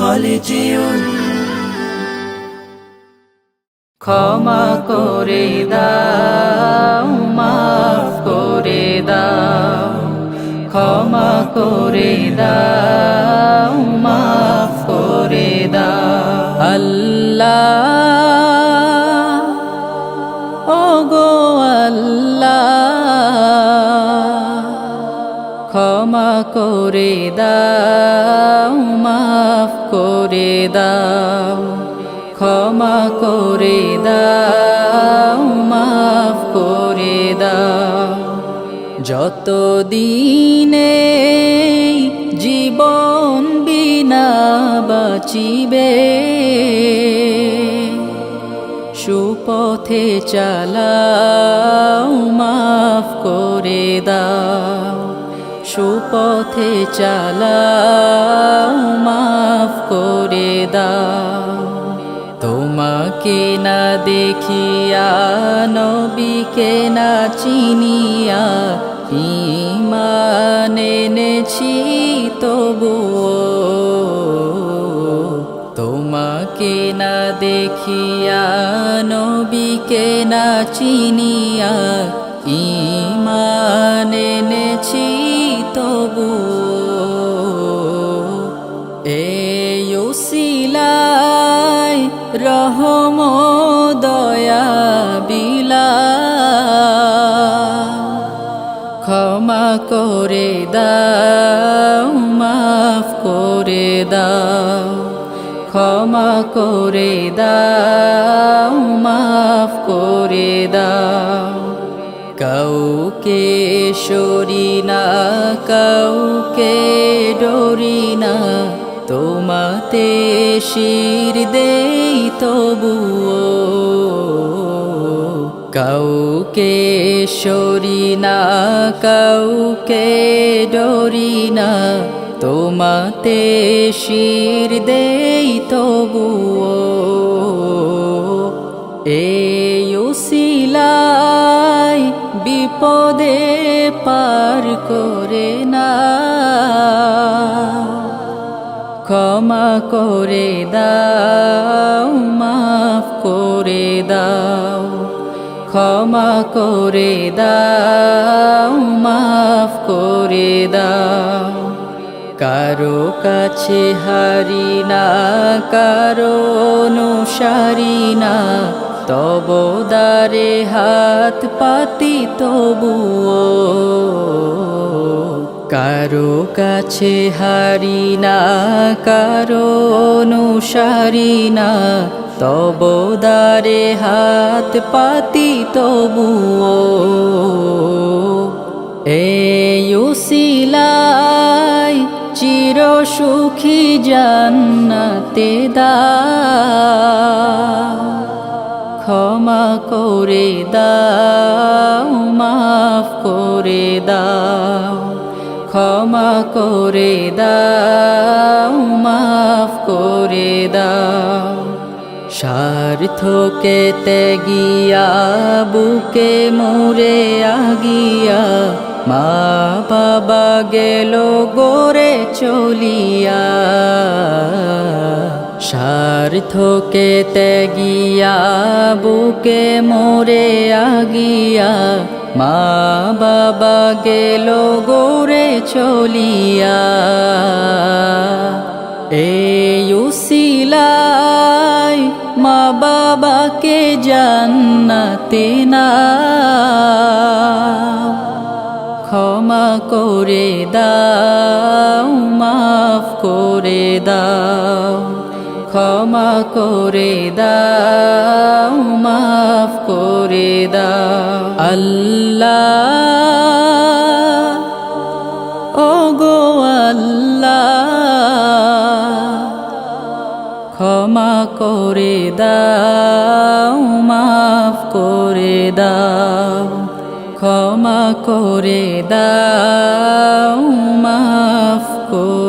خالدون ক্ষমা করে দাও মাফ করে দাও ক্ষমা করে দাও মাফ করে দাও আল্লাহ ওগো আল্লাহ ক্ষমা করে দাও মাফ করে দাও ক্ষমা করে দাও মাফ করে দাও যত দিনে জীবন বিনা বাঁচিবে সুপথে চালাও মাফ করে দাও সুপথে চালাও মাফ করে দাও তোমাকে না দেখিয়া নবীকে না চিনিয়া ঈমান এনেছি তবুও তোমাকে না দেখিয়া নবীকে না চিনিয়া ঈমান এনেছি তবুও এই উসিলায় রহম দয়া বিলা ক্ষমা করে দাও মাফ করে দাও ক্ষমা করে দাও মাফ করে দাও কাউকে সরি না কাউকে ডরি না তোমাতে শির দেই তবুও কাউকে সরি না কাউকে ডরি না তোমাতে শির দেই তবুও এই উসিলায় বিপদে পার করে না ক্ষমা করে দাও মাফ করে দাও ক্ষমা করে দাও মাফ করে দাও কারো কাছে হারি না কারো অনুসারী না তব দারে হাত পাতি তবুও কারো কাছে হারি না কারো অনুসারী না তব দারে হাত পাতি তবুও এই উসিলায় চির সুখী জান্নাতে দাও ক্ষমা করে দাও মাফ করে দাও ক্ষমা করে দাও মাফ করে দাও স্বার্থকে ত্যাগিয়া বুকে মোরে আগিয়া মা বাবা গেল গোরে চলিয়া স্বার্থকে ত্যাগিয়া বুকে মোরে আগিয়া মা বাবা গেল গোরে চলিয়া এই উসিলায় মা বাবাকে জান্নাতে না ক্ষমা করে দাও মাফ করে দাও ক্ষমা করে দাও মাফ করে দাও আল্লাহ ওগো আল্লাহ ক্ষমা করে দাও মাফ করে দাও ক্ষমা করে দাও মাফ করে